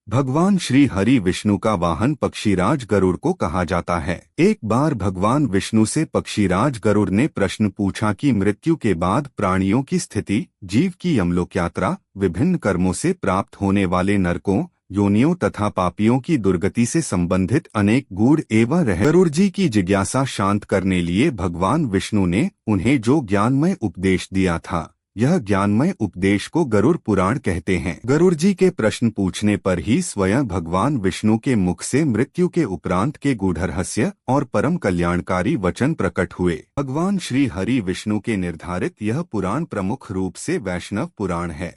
भगवान श्री हरि विष्णु का वाहन पक्षीराज गरुड़ को कहा जाता है। एक बार भगवान विष्णु से पक्षीराज गरुड़ ने प्रश्न पूछा कि मृत्यु के बाद प्राणियों की स्थिति, जीव की यमलोक यात्रा, विभिन्न कर्मों से प्राप्त होने वाले नरकों, योनियों तथा पापियों की दुर्गति से संबंधित अनेक गूढ़ एवं गरुड़ जी की जिज्ञासा शांत करने लिए भगवान विष्णु ने उन्हें जो ज्ञानमय उपदेश दिया था, यह ज्ञानमय उपदेश को गरुड़ पुराण कहते हैं। गरुड़ जी के प्रश्न पूछने पर ही स्वयं भगवान विष्णु के मुख से मृत्यु के उपरांत के गूढ़ रहस्य और परम कल्याणकारी वचन प्रकट हुए। भगवान श्री हरि विष्णु के निर्धारित यह पुराण प्रमुख रूप से वैष्णव पुराण है।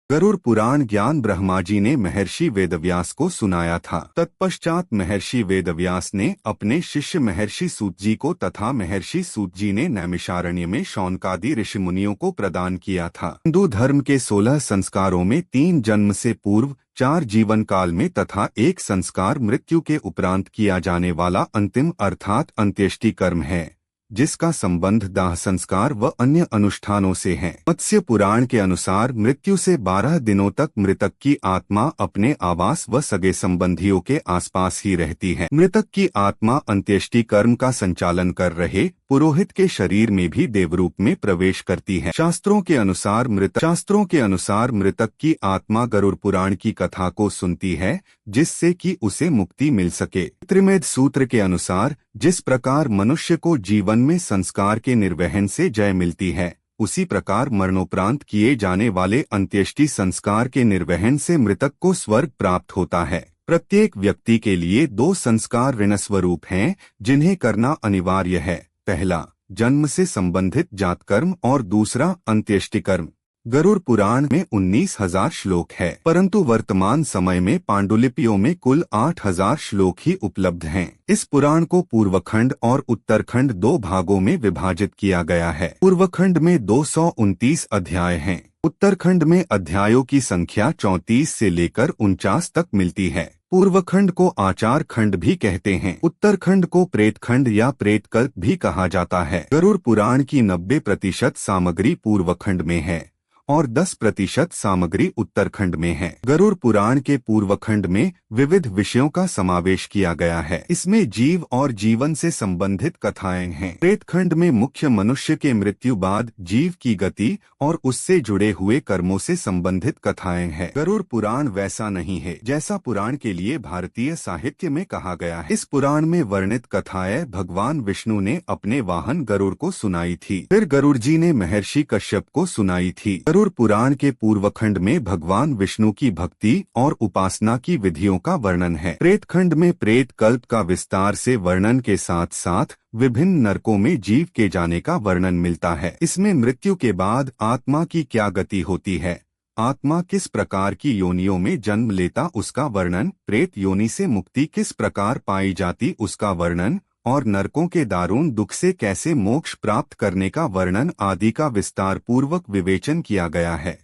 गरुड़ पुराण ज्ञान ब्रह्मा जी ने महर्षि वेदव्यास को सुनाया था। तत्पश्चात महर्षि वेदव्यास ने अपने शिष्य महर्षि सूत जी को तथा महर्षि सूत जी ने नैमिषारण्य में शौनकादि ऋषि मुनियों को प्रदान किया था। हिंदू धर्म के 16 संस्कारों में 3 जन्म से पूर्व, 4 जीवन काल में तथा 1 संस्कार मृत्यु के उपरांत किया जाने वाला अंतिम अर्थात अंत्येष्टि कर्म है, जिसका संबंध दाह संस्कार व अन्य अनुष्ठानों से है। मत्स्य पुराण के अनुसार मृत्यु से 12 दिनों तक मृतक की आत्मा अपने आवास व सगे संबंधियों के आसपास ही रहती है। मृतक की आत्मा अंत्येष्टि कर्म का संचालन कर रहे पुरोहित के शरीर में भी देवरूप में प्रवेश करती है। शास्त्रों के अनुसार मृतक की आत्मा गरुड़ पुराण की कथा को सुनती है, जिससे कि उसे मुक्ति मिल सके। त्रिमेद सूत्र के अनुसार जिस प्रकार मनुष्य को जीवन में संस्कार के निर्वहन से जय मिलती है, उसी प्रकार मरणोपरांत किए जाने वाले अंत्येष्टि संस्कार के निर्वहन से मृतक को स्वर्ग प्राप्त होता है। प्रत्येक व्यक्ति के लिए 2 संस्कार ऋणस्वरूप हैं, जिन्हें करना अनिवार्य है। पहला, जन्म से संबंधित जातकर्म और दूसरा अंत्येष्टि कर्म। गरुड़ पुराण में 19,000 श्लोक है, परंतु वर्तमान समय में पांडुलिपियों में कुल 8,000 श्लोक ही उपलब्ध हैं। इस पुराण को पूर्वखंड और उत्तरखंड 2 भागों में विभाजित किया गया है। पूर्वखंड में 229 अध्याय हैं। उत्तरखंड में अध्यायों की संख्या 34 से लेकर 49 तक मिलती है। पूर्वखंड को आचार खंड भी कहते हैं। उत्तरखंड को प्रेतखंड या प्रेतकल्प भी कहा जाता है। गरुड़ पुराण की 90% सामग्री पूर्वखंड में है और 10% सामग्री उत्तरखंड में है। गरुड़ पुराण के पूर्वखंड में विविध विषयों का समावेश किया गया है। इसमें जीव और जीवन से संबंधित कथाएं हैं। प्रेतखंड में मुख्य मनुष्य के मृत्यु बाद जीव की गति और उससे जुड़े हुए कर्मों से संबंधित कथाएं हैं। गरुड़ पुराण वैसा नहीं है जैसा पुराण के लिए भारतीय साहित्य में कहा गया है। इस पुराण में वर्णित कथाएं भगवान विष्णु ने अपने वाहन गरुड़ को सुनाई थी, फिर गरुड़ जी ने महर्षि कश्यप को सुनाई थी। गरुड़ पुराण के पूर्वखंड में भगवान विष्णु की भक्ति और उपासना की विधियों का वर्णन है। प्रेतखंड में प्रेत कल्प का विस्तार से वर्णन के साथ साथ विभिन्न नरकों में जीव के जाने का वर्णन मिलता है। इसमें मृत्यु के बाद आत्मा की क्या गति होती है, आत्मा किस प्रकार की योनियों में जन्म लेता उसका वर्णन, प्रेत योनि से मुक्ति किस प्रकार पाई जाती उसका वर्णन और नरकों के दारुण दुख से कैसे मोक्ष प्राप्त करने का वर्णन आदि का विस्तार पूर्वक विवेचन किया गया है।